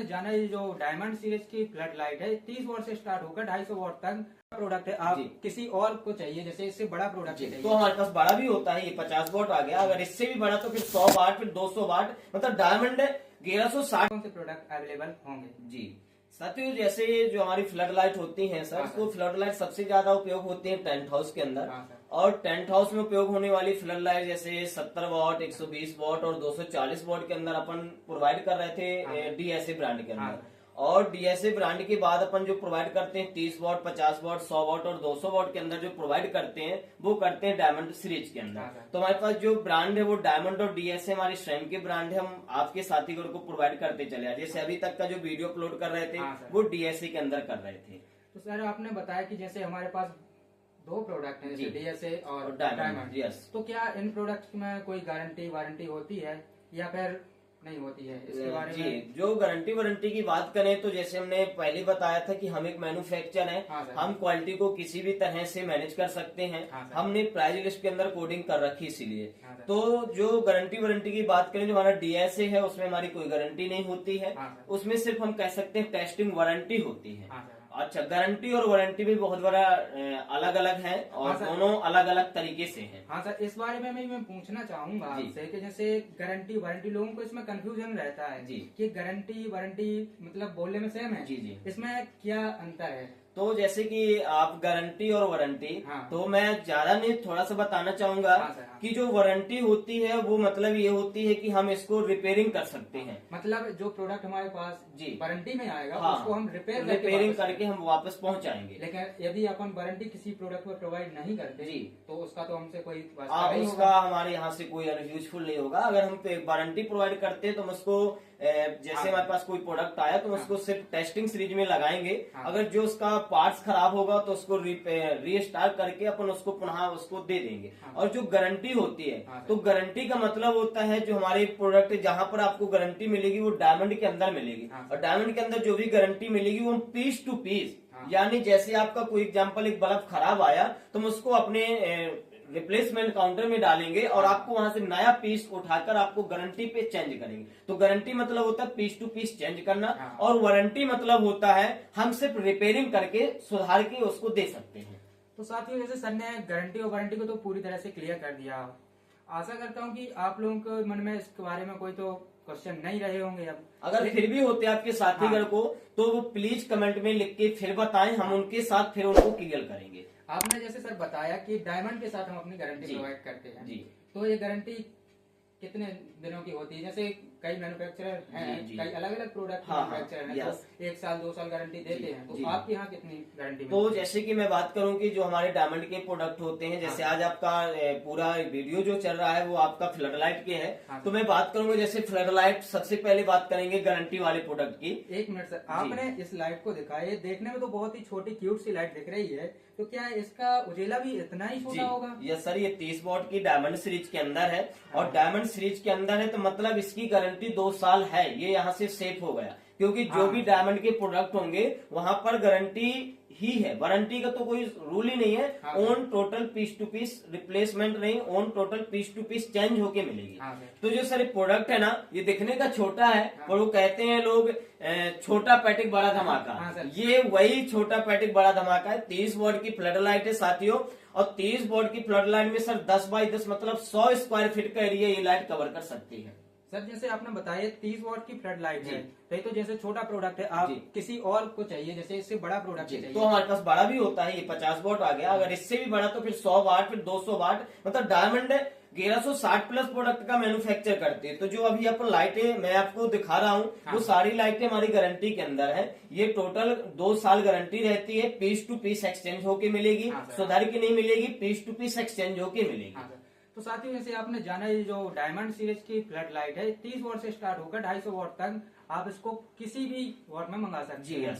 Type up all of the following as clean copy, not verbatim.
आपने जाना है जो डायमंड सीरीज की फ्लड लाइट है 30 वॉट से स्टार्ट होकर 250 वॉट तक प्रोडक्ट है। आप किसी और को चाहिए जैसे इससे बड़ा प्रोडक्ट चाहिए तो हमारे पास बड़ा भी होता है, ये 50 वॉट आ गया। अगर इससे भी बड़ा तो फिर 100 वाट, फिर 200 वाट, मतलब डायमंड 1160 कौन से प्रोडक्ट अवेलेबल होंगे। जी साथियों, जैसे जो हमारी फ्लड लाइट होती हैं सर, तो फ्लड लाइट सबसे ज्यादा उपयोग होती है टेंट हाउस के अंदर। और टेंट हाउस में उपयोग होने वाली फ्लड लाइट जैसे 70 वॉट, 120 वॉट और 240 वॉट के अंदर अपन प्रोवाइड कर रहे थे डीएसए ब्रांड के अंदर। और डीएसए ब्रांड के बाद अपन जो प्रोवाइड करते हैं 30 वॉट, 50 वॉट, 100 वॉट और 200 वॉट के अंदर जो प्रोवाइड करते हैं वो करते हैं डायमंड सीरीज के अंदर। तो हमारे पास जो ब्रांड है वो डायमंड और डीएसए हमारी स्वयं के ब्रांड है। हम आपके साथीगण को प्रोवाइड करते चले आए। जैसे अभी तक का जो वीडियो अपलोड कर रहे थे वो डीएसए के अंदर कर रहे थे। तो सर आपने बताया कि जैसे हमारे पास दो प्रोडक्ट हैं, जैसे डीएसए और डायमंड। यस। तो क्या इन प्रोडक्ट में कोई गारंटी वारंटी होती है या फिर नहीं होती है, इसके बारे में? जो गारंटी वारंटी की बात करें तो जैसे हमने पहले बताया था कि हम एक मैन्युफैक्चर हैं। हम क्वालिटी को किसी भी तरह से मैनेज कर सकते हैं। हमने प्राइस लिस्ट के अंदर कोडिंग कर रखी इसीलिए। तो जो गारंटी वारंटी की बात करें, जो हमारा डीएसए है उसमें हमारी कोई गारंटी नहीं होती है। उसमें सिर्फ हम कह सकते हैं टेस्टिंग वारंटी होती है। अच्छा, गारंटी और वारंटी भी बहुत बड़ा अलग अलग है और दोनों अलग अलग तरीके से हैं। हाँ सर, इस बारे में मैं पूछना चाहूंगा आपसे कि जैसे गारंटी वारंटी लोगों को इसमें कंफ्यूजन रहता है कि गारंटी वारंटी मतलब बोलने में सेम है। जी। इसमें क्या अंतर है? तो जैसे कि आप गारंटी और वारंटी, तो मैं ज्यादा नहीं थोड़ा सा बताना चाहूंगा कि जो वारंटी होती है वो मतलब ये होती है कि हम इसको रिपेयरिंग कर सकते हैं। मतलब जो प्रोडक्ट हमारे पास वारंटी में आएगा उसको हम रिपेयरिंग करके हम वापस पहुंचाएंगे। लेकिन यदि अपन वारंटी किसी प्रोडक्ट को प्रोवाइड नहीं करते तो उसका तो हमसे कोई उसका हमारे यहाँ से कोई यूजफुल नहीं होगा। अगर हम वारंटी प्रोवाइड करते हैं तो हम उसको जैसे हमारे पास कोई प्रोडक्ट आया तो उसको सिर्फ टेस्टिंग सीरीज में लगाएंगे। अगर जो उसका पार्ट्स खराब होगा तो उसको रीस्टार्ट करके अपन उसको पुनः उसको दे देंगे। और जो गारंटी होती है तो गारंटी का मतलब होता है जो हमारे प्रोडक्ट जहां पर आपको गारंटी मिलेगी वो डायमंड के अंदर मिलेगी। और डायमंड के अंदर जो भी गारंटी मिलेगी वो पीस टू पीस, यानी जैसे आपका कोई एग्जाम्पल एक बल्ब खराब आया तो हम उसको अपने रिप्लेसमेंट काउंटर में डालेंगे और आपको वहां से नया पीस उठाकर आपको गारंटी पे चेंज करेंगे। तो गारंटी मतलब होता है पीस टू पीस चेंज करना। और वारंटी मतलब होता है हम सिर्फ रिपेयरिंग करके सुधार के उसको दे सकते हैं। तो साथियों, जैसे सर ने गारंटी और वारंटी को तो पूरी तरह से क्लियर कर दिया। आशा करता हूँ कि आप लोगों के मन में इसके बारे में कोई तो क्वेश्चन नहीं रहे होंगे। अब अगर फिर भी होते आपके साथीगण को तो वो प्लीज कमेंट में लिख के फिर बताएं, हम उनके साथ फिर उनको क्लियर करेंगे। आपने जैसे सर बताया कि डायमंड के साथ हम अपनी गारंटी प्रोवाइड करते हैं तो ये गारंटी कितने दिनों की होती है? जैसे कई मैन्युफैक्चरर हैं, कई अलग अलग प्रोडक्ट मैन्युफैक्चरर हैं, तो 1 साल 2 साल गारंटी देते हैं। तो आपके यहाँ कितनी गारंटी? तो जैसे कि मैं बात करूं कि जो हमारे डायमंड के प्रोडक्ट होते हैं, जैसे आज आपका पूरा वीडियो जो चल रहा है वो आपका फ्लड लाइट के है। तो मैं बात करूंगा जैसे फ्लड लाइट, सबसे पहले बात करेंगे गारंटी वाले प्रोडक्ट की। 1 मिनट सर, आपने इस लाइट को दिखाया, ये देखने में तो बहुत ही छोटी क्यूट सी लाइट दिख रही है, तो क्या इसका उजेला भी इतना ही छोटा होगा? यस सर, ये 30 वॉट की डायमंड सीरीज के अंदर है। और डायमंड सीरीज के अंदर है तो मतलब इसकी गारंटी 2 साल है। ये यहाँ से सेफ हो गया क्योंकि जो भी डायमंड के प्रोडक्ट होंगे वहां पर गारंटी ही है, वारंटी का तो कोई रूल ही नहीं है। On total piece to piece replacement नहीं, on total piece to piece change होके मिलेगी। तो जो सारे प्रोडक्ट है ना, ये दिखने का छोटा है और वो कहते हैं लोग छोटा पैटिक बड़ा धमाका। ये वही छोटा पैटिक बड़ा धमाका है। 30 वॉट की फ्लड लाइट है साथियों। और 30 वॉट की फ्लड लाइट में सर 10 बाई 10 मतलब 100 स्क्वायर फीट का एरिया ये लाइट कवर कर सकती है। सर जैसे आपने बताया 30 वॉट की फ्लड लाइट है, तो जैसे छोटा प्रोडक्ट है, आप किसी और को चाहिए जैसे इससे बड़ा प्रोडक्ट चाहिए तो हमारे पास बड़ा भी होता है। ये 50 वॉट आ गया। अगर इससे भी बड़ा तो फिर 100 वाट, फिर 200 वाट, मतलब डायमंड 1160 प्लस प्रोडक्ट का मैन्युफैक्चर करते हैं। तो जो अभी अपन लाइटें मैं आपको दिखा रहा हूँ वो सारी लाइटें हमारी गारंटी के अंदर है। ये टोटल 2 साल गारंटी रहती है। पीस टू पीस एक्सचेंज होके मिलेगी, सुधार की नहीं मिलेगी, पीस टू पीस एक्सचेंज होके मिलेगी। तो साथियों, जैसे आपने जाना है जो डायमंड सीरीज की फ्लड लाइट है 30 वॉट से स्टार्ट होकर 250 वॉट तक आप इसको किसी भी वॉट में मंगा सकते हैं।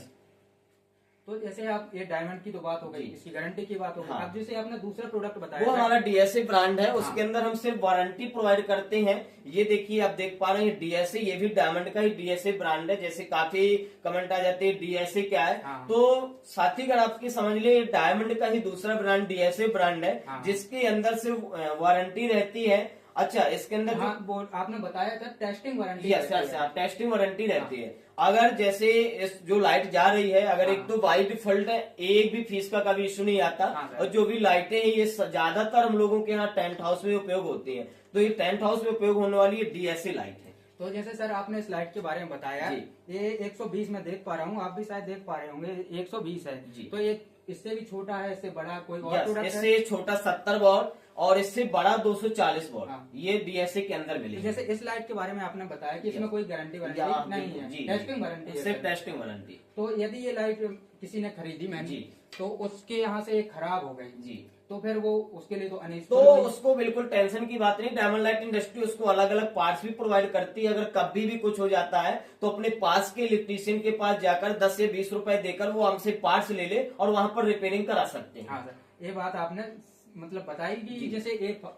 तो जैसे आप ये डायमंड की तो बात हो गई, इसकी गारंटी की बात हो गई। अब जैसे आपने दूसरा प्रोडक्ट बताया वो हमारा डीएसए ब्रांड है। उसके अंदर हम सिर्फ वारंटी प्रोवाइड करते हैं। ये देखिए, आप देख पा रहे हैं डीएसए, ये भी डायमंड का ही डीएसए ब्रांड है। जैसे काफी कमेंट आ जाते हैं डीएसए क्या है, तो साथी अगर आपकी समझ ले डायमंड का ही दूसरा ब्रांड डीएसए ब्रांड है, जिसके अंदर सिर्फ वारंटी रहती है अच्छा, इसके अंदर हाँ, वो आपने बताया था testing warranty. Yes yes, testing warranty रहती है। अगर जैसे इस जो लाइट जा रही है, अगर एक तो बाई डिफॉल्ट है, एक भी फीस का कभी इशू नहीं आता। और जो भी लाइटें हैं ये ज्यादातर हम लोगों के यहाँ टेंट हाउस में उपयोग होती है, तो ये टेंट हाउस में उपयोग होने वाली ये डीएसए लाइट है। तो जैसे सर आपने इस लाइट के बारे में बताया, ये 120 में देख पा रहा हूँ, आप भी शायद देख पा रहे होंगे, 120 है जी। तो ये इससे भी छोटा है, इससे बड़ा कोई और प्रोडक्ट है? इससे छोटा 70 वॉट और इससे बड़ा 240 वॉट, ये डीएसए के अंदर मिलेगी। जैसे इस लाइट के बारे में आपने बताया कि इसमें कोई गारंटी वारंटी नहीं है, टेस्टिंग वारंटी है, सिर्फ टेस्टिंग वारंटी। तो यदि ये लाइट किसी ने खरीदी मैंने, तो उसके यहाँ से खराब हो गई जी, तो फिर वो उसके लिए तो तो उसको बिल्कुल टेंशन की बात नहीं। डायमंड लाइट इंडस्ट्री उसको अलग अलग पार्ट्स भी प्रोवाइड करती है। अगर कभी भी कुछ हो जाता है तो अपने पास के इलेक्ट्रीशियन के पास जाकर 10 से 20 रुपए देकर वो हमसे पार्ट्स ले ले और वहां पर रिपेयरिंग करा सकते हैं। हाँ सर, ये बात आपने मतलब बताई कि जैसे एक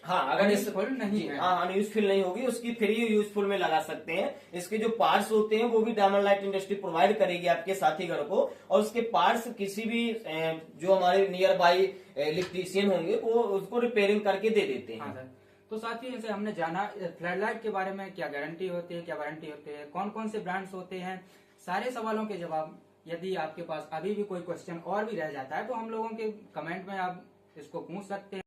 अगर यूजफुल नहीं है, अनयूजफुल नहीं होगी, उसकी फ्री यूजफुल में लगा सकते हैं। इसके जो पार्ट्स होते हैं वो भी डायमंड लाइट इंडस्ट्री प्रोवाइड करेगी आपके साथी घर को, और उसके पार्ट्स किसी भी जो हमारे नियर बाई इलेक्ट्रीशियन होंगे वो उसको रिपेयरिंग करके दे देते हैं। हाँ सर, तो साथियों जैसे हमने जाना फ्लड लाइट के बारे में, क्या गारंटी होती है, क्या वारंटी होती है, कौन कौन से ब्रांड्स होते हैं, सारे सवालों के जवाब। यदि आपके पास अभी भी कोई क्वेश्चन और भी रह जाता है तो हम लोगों के कमेंट में आप इसको पूछ सकते हैं।